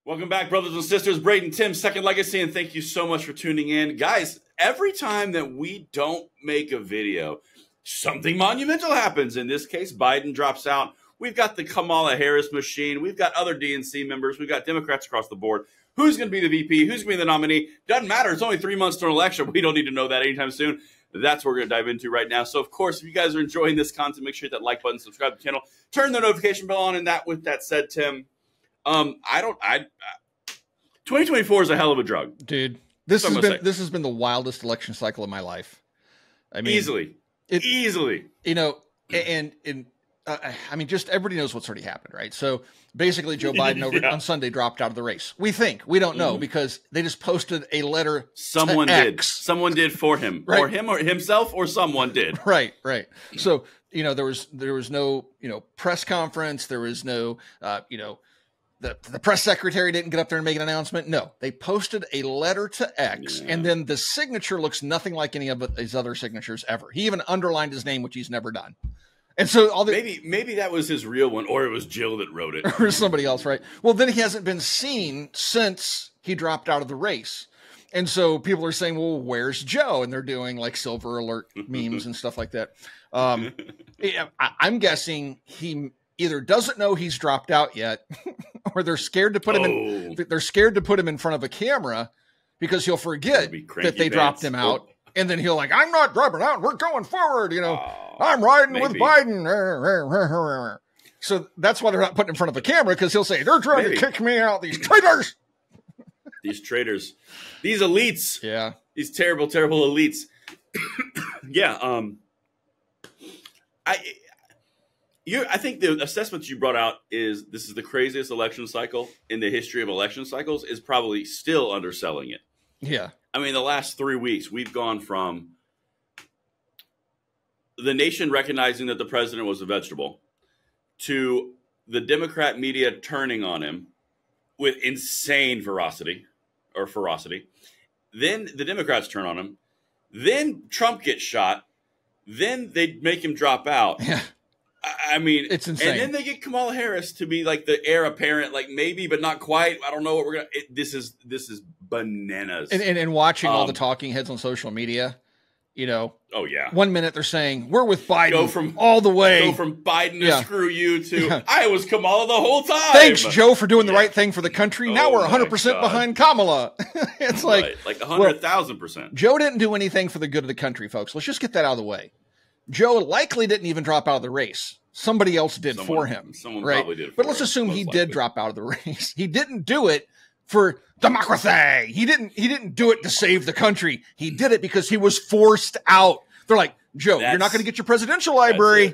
Welcome back, brothers and sisters. Braden, Tim, Second Legacy, and thank you so much for tuning in. Guys, every time that we don't make a video, something monumental happens. In this case, Biden drops out. We've got the Kamala Harris machine. We've got other DNC members. We've got Democrats across the board. Who's going to be the VP? Who's going to be the nominee? Doesn't matter. It's only 3 months to an election. We don't need to know that anytime soon. That's what we're going to dive into right now. So, of course, if you guys are enjoying this content, make sure you hit that like button, subscribe to the channel, turn the notification bell on. And with that said, Tim, 2024 is a hell of a drug, dude. This has been the wildest election cycle of my life. I mean, easily. You know, and I mean, just everybody knows what's already happened, right? So basically, Joe Biden on Sunday dropped out of the race. We don't know because they just posted a letter. Someone did for him, right? Or him, or himself, or someone did. Right. So you know, there was no press conference. There was no The press secretary didn't get up there and make an announcement. No, they posted a letter to X, and then the signature looks nothing like any of his other signatures ever. He even underlined his name, which he's never done. And so maybe that was his real one, or it was Jill that wrote it, or somebody else, right? Well, then he hasn't been seen since he dropped out of the race, and so people are saying, "Well, where's Joe?" And they're doing like silver alert memes and stuff like that. I'm guessing he either doesn't know he's dropped out yet, or they're scared to put him in. They're scared to put him in front of a camera because he'll forget that they dropped him out, and then he'll like, "I'm not dropping out. We're going forward." I'm riding with Biden. So that's why they're not putting in front of a camera, because he'll say, "They're trying to kick me out. These traitors." These traitors. These elites. Yeah. These terrible, terrible elites. Yeah. I think the assessment you brought out is this is the craziest election cycle in the history of election cycles, is probably still underselling it. Yeah. I mean, the last 3 weeks, we've gone from the nation recognizing that the president was a vegetable to the Democrat media turning on him with insane ferocity. Then the Democrats turn on him. Then Trump gets shot. Then they make him drop out. Yeah. I mean, it's insane. And then they get Kamala Harris to be like the heir apparent, like maybe, but not quite. I don't know what we're going to, this is bananas. And watching all the talking heads on social media, oh yeah. 1 minute they're saying, "We're with Biden all the way." Go from Biden to screw you to, I was Kamala the whole time. Thanks, Joe, for doing the right thing for the country. Now we're 100% behind Kamala. It's like 100,000%. Joe didn't do anything for the good of the country, folks. Let's just get that out of the way. Joe likely didn't even drop out of the race. Somebody else did for him. Someone probably did. But let's assume he did drop out of the race. He didn't do it for democracy. He didn't do it to save the country. He did it because he was forced out. They're like, "Joe, you're not going to get your presidential library."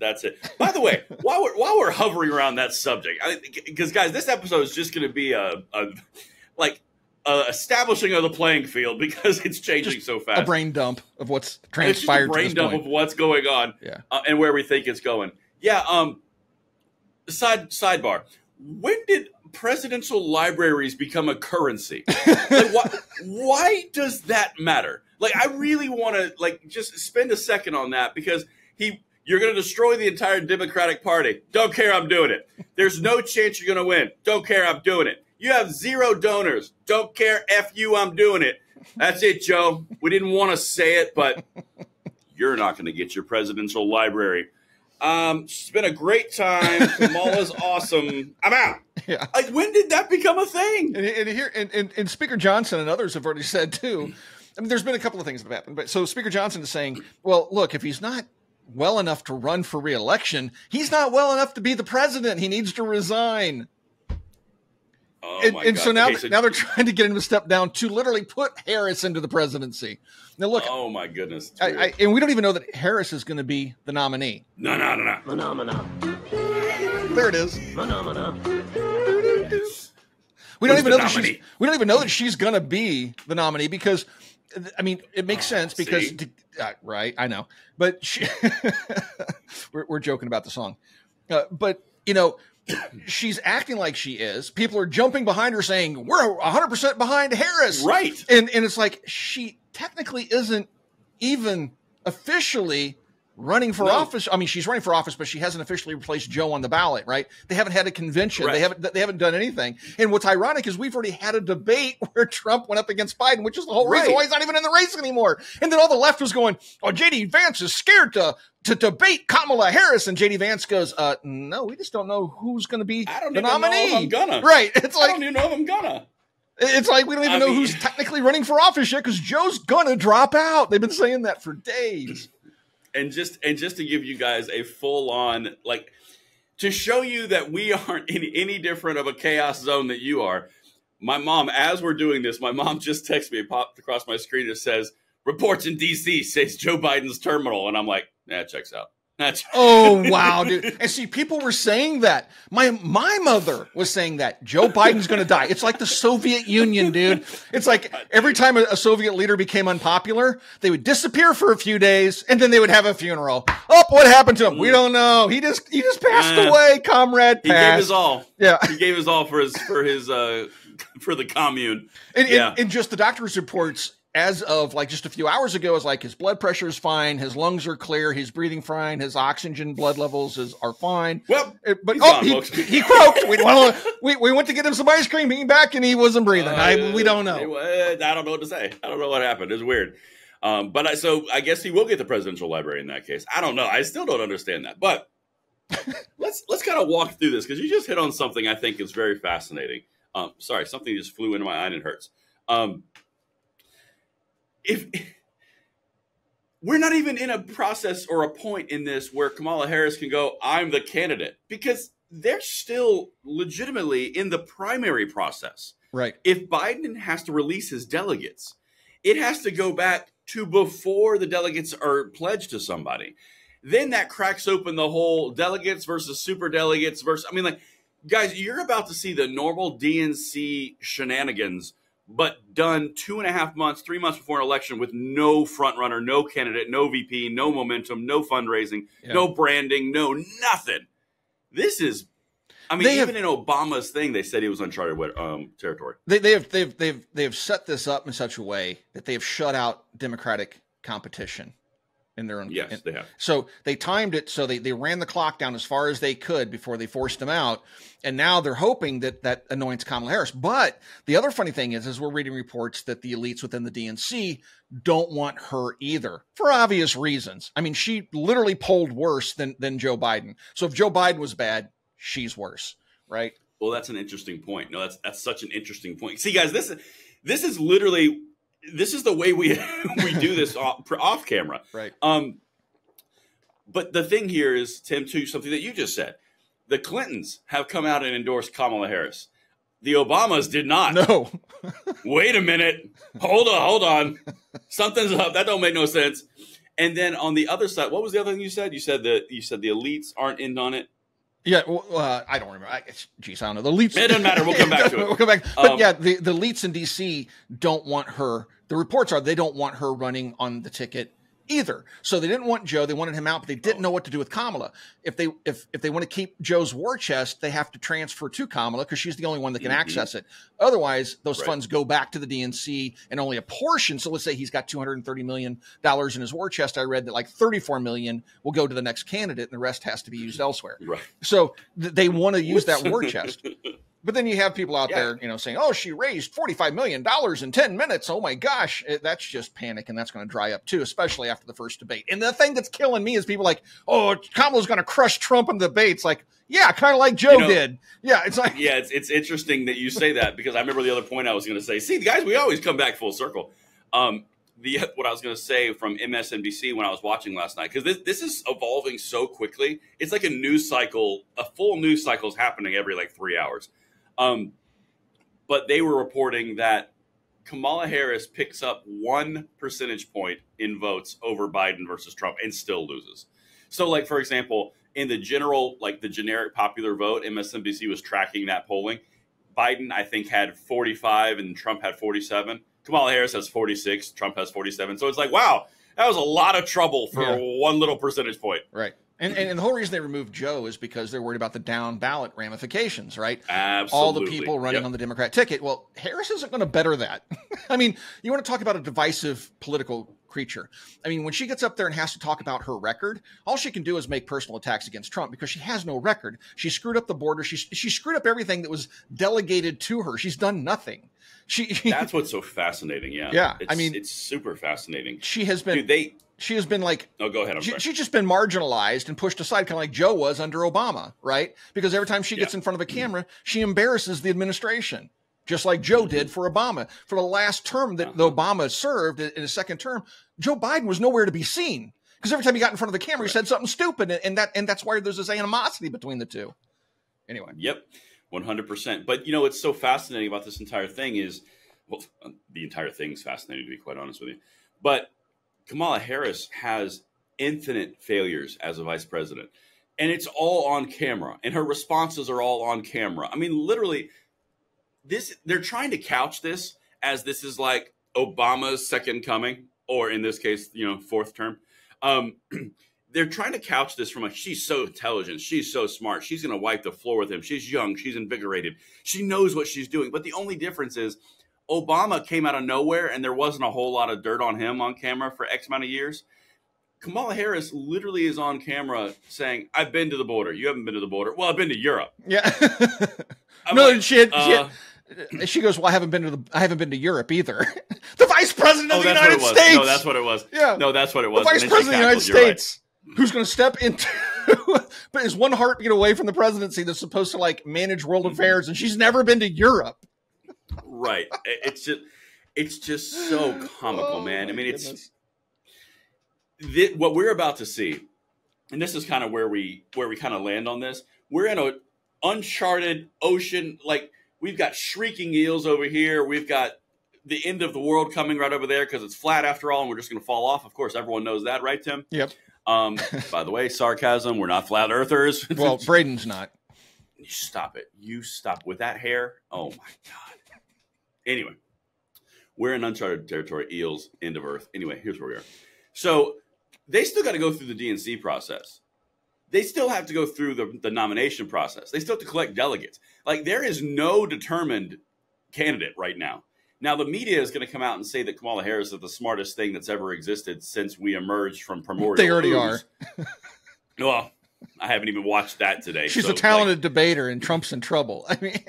That's it. By the way, while we're hovering around that subject, because guys, this episode is just going to be establishing of the playing field, because it's changing so fast. A brain dump of what's transpired. A brain dump of what's going on, and where we think it's going. Yeah. Sidebar. When did presidential libraries become a currency? Why does that matter? Like, I really want to just spend a second on that, because you're going to destroy the entire Democratic Party. Don't care. I'm doing it. There's no chance you're going to win. Don't care. I'm doing it. You have 0 donors. Don't care. F you. I'm doing it. That's it, Joe. We didn't want to say it, but you're not going to get your presidential library. It's been a great time. Kamala's awesome. I'm out. Yeah. Like, when did that become a thing? And Speaker Johnson and others have already said too. I mean, there's been a couple of things that have happened, but so Speaker Johnson is saying, "Well, look, if he's not well enough to run for re-election, he's not well enough to be the president. He needs to resign." So now they're trying to get him to step down to literally put Harris into the presidency. Now look, oh my goodness, and we don't even know that Harris is going to be the nominee. No. There it is. We don't even know that she's going to be the nominee, because, I mean, it makes sense because, right? I know, but we're joking about the song, but she's acting like she is. People are jumping behind her saying, "We're 100% behind Harris." Right. And it's like, she technically isn't even officially running for office. I mean, she's running for office, but she hasn't officially replaced Joe on the ballot, right? They haven't had a convention. Correct. They haven't done anything. And what's ironic is we've already had a debate where Trump went up against Biden, which is the whole reason why he's not even in the race anymore. And then all the left was going, "Oh, J.D. Vance is scared to debate Kamala Harris," and J.D. Vance goes, "No, we just don't know who's going to be the nominee. Know if I'm gonna. Right? It's like I don't even know if I'm gonna. It's like we don't even know who's technically running for office yet because Joe's gonna drop out. They've been saying that for days." And just to give you guys a full on, like, to show you that we aren't in any different of a chaos zone that you are. My mom, as we're doing this, my mom just texted me, it popped across my screen. It says, "Reports in D.C. says Joe Biden's terminal," and I'm like, "That checks out." Oh, wow, dude. And see, people were saying that. My mother was saying that Joe Biden's going to die. It's like the Soviet Union, dude. It's like every time a Soviet leader became unpopular, they would disappear for a few days and then they would have a funeral. Oh, what happened to him? We don't know. He just passed away, comrade. He gave his all. Yeah. He gave his all for the commune. And just the doctor's reports as of like just a few hours ago is like his blood pressure is fine, his lungs are clear, he's breathing fine, his oxygen blood levels are fine. Well, but he croaked. We went to get him some ice cream, came back, and he wasn't breathing. We don't know. I don't know what to say. I don't know what happened. It's weird. So I guess he will get the presidential library in that case. I don't know. I still don't understand that. But let's kind of walk through this because you just hit on something I think is very fascinating. Sorry, something just flew into my eye and it hurts. If we're not even in a process or a point in this where Kamala Harris can go, "I'm the candidate," because they're still legitimately in the primary process. Right. If Biden has to release his delegates, it has to go back to before the delegates are pledged to somebody. Then that cracks open the whole delegates versus super delegates versus, I mean, like, guys, you're about to see the normal DNC shenanigans, but done 2.5 months, 3 months before an election with no front runner, no candidate, no VP, no momentum, no fundraising, no branding, no nothing. This is, I mean, even in Obama's thing, they said he was uncharted territory. They have set this up in such a way that they have shut out Democratic competition in their own. Yes, they have. So they timed it so they ran the clock down as far as they could before they forced him out. And now they're hoping that anoints Kamala Harris. But the other funny thing is we're reading reports that the elites within the DNC don't want her either for obvious reasons. I mean, she literally polled worse than Joe Biden. So if Joe Biden was bad, she's worse, right? Well, that's an interesting point. No, that's such an interesting point. See, guys, this is literally, this is the way we do this off camera. Right. But the thing here is, Tim, too, something that you just said. The Clintons have come out and endorsed Kamala Harris. The Obamas did not. No. Wait a minute. Hold on. Something's up. That don't make no sense. And then on the other side, what was the other thing you said? You said the elites aren't in on it. Yeah, well, I don't remember. Geez, I don't know. The elites. It doesn't matter. We'll come back to it. We'll come back. But yeah, the elites in D.C. don't want her. The reports are they don't want her running on the ticket either. So they didn't want Joe. They wanted him out, but they didn't know what to do with Kamala. If they want to keep Joe's war chest, they have to transfer to Kamala because she's the only one that can access it. Otherwise, those funds go back to the DNC and only a portion. So let's say he's got $230 million in his war chest. I read that like $34 million will go to the next candidate and the rest has to be used elsewhere. Right. So they want to use that war chest. But then you have people out there, saying, "Oh, she raised $45 million in 10 minutes. Oh my gosh." That's just panic. And that's going to dry up too, especially after the first debate. And the thing that's killing me is people like, "Oh, Kamala's going to crush Trump in the debates." Like, yeah, kind of like Joe did. Yeah. It's like, yeah, it's interesting that you say that because I remember the other point I was going to say, see, guys, we always come back full circle. What I was going to say from MSNBC when I was watching last night, because this is evolving so quickly. It's like a news cycle, a full news cycle is happening every like 3 hours. But they were reporting that Kamala Harris picks up 1 percentage point in votes over Biden versus Trump and still loses. So, like, for example, in the general, like the generic popular vote, MSNBC was tracking that polling. Biden, I think, had 45 and Trump had 47. Kamala Harris has 46. Trump has 47. So it's like, wow, that was a lot of trouble for 1 little percentage point. Right. And the whole reason they removed Joe is because they're worried about the down ballot ramifications, right? Absolutely. All the people running on the Democrat ticket. Well, Harris isn't going to better that. I mean, you want to talk about a divisive political creature. I mean, when she gets up there and has to talk about her record, all she can do is make personal attacks against Trump because she has no record. She screwed up the border. She screwed up everything that was delegated to her. She's done nothing. That's what's so fascinating. Yeah. Yeah. It's super fascinating. She has been, she has been like, oh, go ahead. I'm sorry. She's just been marginalized and pushed aside, kind of like Joe was under Obama, right? Because every time she gets in front of a camera, she embarrasses the administration, just like Joe did for Obama. For the last term that Obama served in his second term, Joe Biden was nowhere to be seen because every time he got in front of the camera, he said something stupid, and that's why there's this animosity between the two. Anyway. Yep. 100%. But you know, what's so fascinating about this entire thing is, well, the entire thing's fascinating, to be quite honest with you. But Kamala Harris has infinite failures as a vice president, and it's all on camera, and her responses are all on camera. I mean, literally, they're trying to couch this as this is like Obama's second coming, or in this case, you know, fourth term. They're trying to couch this from she's so intelligent, she's so smart, she's going to wipe the floor with him, she's young, she's invigorated, she knows what she's doing. But the only difference is Obama came out of nowhere and there wasn't a whole lot of dirt on him on camera for X amount of years. Kamala Harris literally is on camera saying, I've been to the border. You haven't been to the border. Well, I've been to Europe. Yeah. No, like, she goes, well, I haven't been to Europe either. The vice president of the United States. No, that's what it was. Yeah. No, that's what it was. The vice president of the United States. Who's going to step into, but is one heartbeat away from the presidency that's supposed to like manage world affairs, and she's never been to Europe. Right. It's just so comical, man. I mean, what we're about to see, and this is kind of where we kind of land on this. We're in an uncharted ocean. Like, we've got shrieking eels over here. We've got the end of the world coming right over there because it's flat after all, and we're just going to fall off. Of course, everyone knows that, right, Tim? Yep. By the way, sarcasm. We're not flat earthers. Well, Braden's not. Stop it. You stop with that hair. Oh my God. Anyway, we're in uncharted territory. Eels, end of Earth. Anyway, here's where we are. So they still got to go through the DNC process. They still have to go through the nomination process. They still have to collect delegates. Like, there is no determined candidate right now. Now, the media is going to come out and say that Kamala Harris is the smartest thing that's ever existed since we emerged from primordial. They already are. Well, I haven't even watched that today. She's a talented debater, and Trump's in trouble. I mean,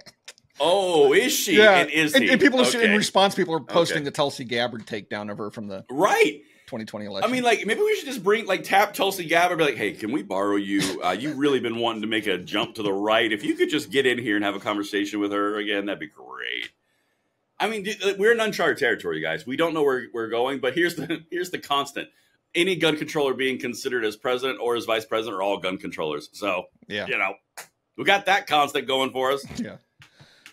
oh, is she? Yeah, and is he? And people in response, people are posting the Tulsi Gabbard takedown of her from the 2020 election. I mean, like, maybe we should just tap Tulsi Gabbard and be like, hey, can we borrow you? You've really been wanting to make a jump to the right. If you could just get in here and have a conversation with her again, that'd be great. I mean, we're in uncharted territory, guys. We don't know where we're going, but here's the constant. Any gun controller being considered as president or as vice president are all gun controllers. So, you know, we got that constant going for us. Yeah.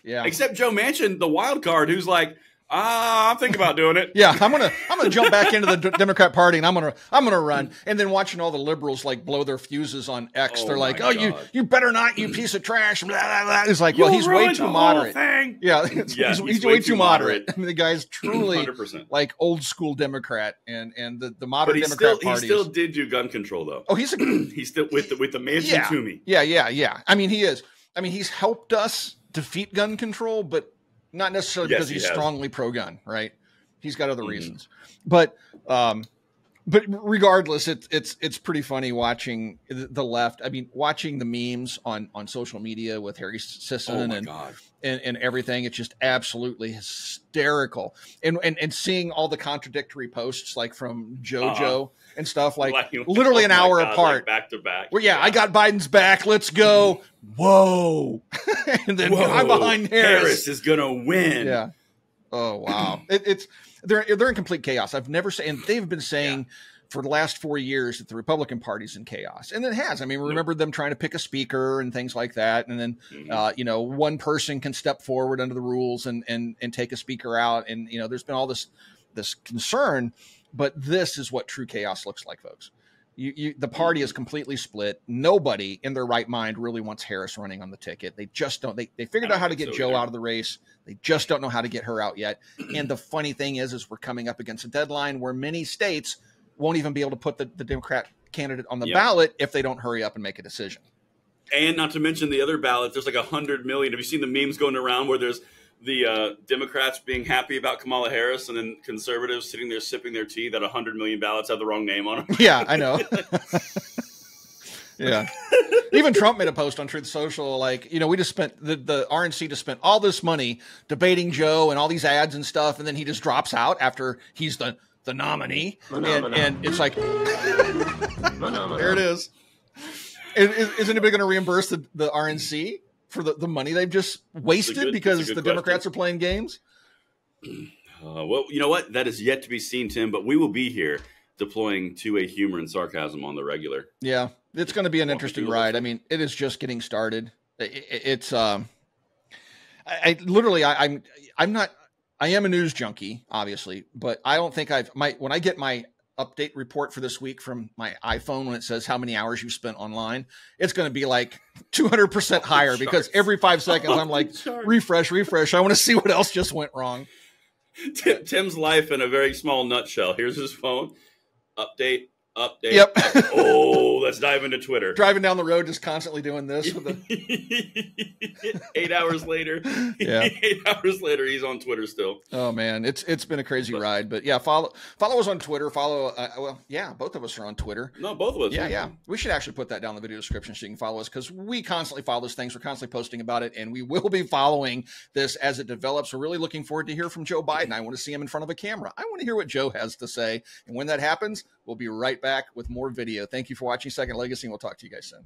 Yeah. Except Joe Manchin, the wild card, who's like, I'm thinking about doing it. Yeah, I'm gonna jump back into the Democrat Party, and I'm gonna run. And then watching all the liberals like blow their fuses on X, they're like, "Oh, you better not, you piece of trash." Blah, blah, blah. It's like, well, he's way too moderate. Yeah, he's way too moderate. I mean, the guy's truly 100%. Like old school Democrat, and the modern Democrat Party. He still did do gun control though. Oh, he's still with the Manchin Toomey. Yeah. I mean, he is. I mean, he's helped us defeat gun control, but not necessarily because he's strongly pro-gun, right? He's got other reasons, but regardless, it's pretty funny watching the left. I mean, watching the memes on social media with Harry Sisson and everything. It's just absolutely hysterical, and seeing all the contradictory posts like from JoJo and stuff like literally an hour apart, like back to back. Well, I got Biden's back. Let's go. Whoa. And then I'm behind Harris. Harris is gonna win. Yeah. Oh wow. They're in complete chaos. I've never seen, and they've been saying for the last 4 years that the Republican Party's in chaos, and it has. I mean, remember them trying to pick a speaker and things like that, and then one person can step forward under the rules and take a speaker out, and there's been all this concern, but this is what true chaos looks like, folks. The party is completely split. Nobody in their right mind really wants Harris running on the ticket. They just don't. They figured out how to get Joe out of the race. They just don't know how to get her out yet. And the funny thing is we're coming up against a deadline where many states won't even be able to put the Democrat candidate on the ballot if they don't hurry up and make a decision. And not to mention the other ballots, there's like 100 million. Have you seen the memes going around where there's the Democrats being happy about Kamala Harris, and then conservatives sitting there sipping their tea that 100 million ballots have the wrong name on them. Yeah, I know. Yeah. Even Trump made a post on Truth Social, like, we just spent the RNC just spent all this money debating Joe and all these ads and stuff, and then he just drops out after he's the nominee, and it's like, there it is. Is anybody going to reimburse the RNC for the money they've just wasted because the Democrats are playing games? Well, you know what? That is yet to be seen, Tim, but we will be here deploying 2A humor and sarcasm on the regular. Yeah, it's going to be an interesting ride. I mean, it is just getting started. I'm not, I am a news junkie, obviously, but I don't think when I get my update report for this week from my iPhone, when it says how many hours you spent online, it's going to be like 200% higher because every 5 seconds I'm like, refresh. I want to see what else just went wrong. Tim's life in a very small nutshell. Here's his phone. Update. Yep. Oh, let's dive into Twitter. Driving down the road, just constantly doing this. 8 hours later. Yeah. 8 hours later, he's on Twitter still. Oh man, it's been a crazy ride. But yeah, follow us on Twitter. Both of us are on Twitter. No, both of us. Yeah. We should actually put that down in the video description so you can follow us, because we constantly follow these things. We're constantly posting about it, and we will be following this as it develops. We're really looking forward to hear from Joe Biden. I want to see him in front of a camera. I want to hear what Joe has to say. And when that happens, we'll be right back with more video. Thank you for watching Second Legacy, and we'll talk to you guys soon.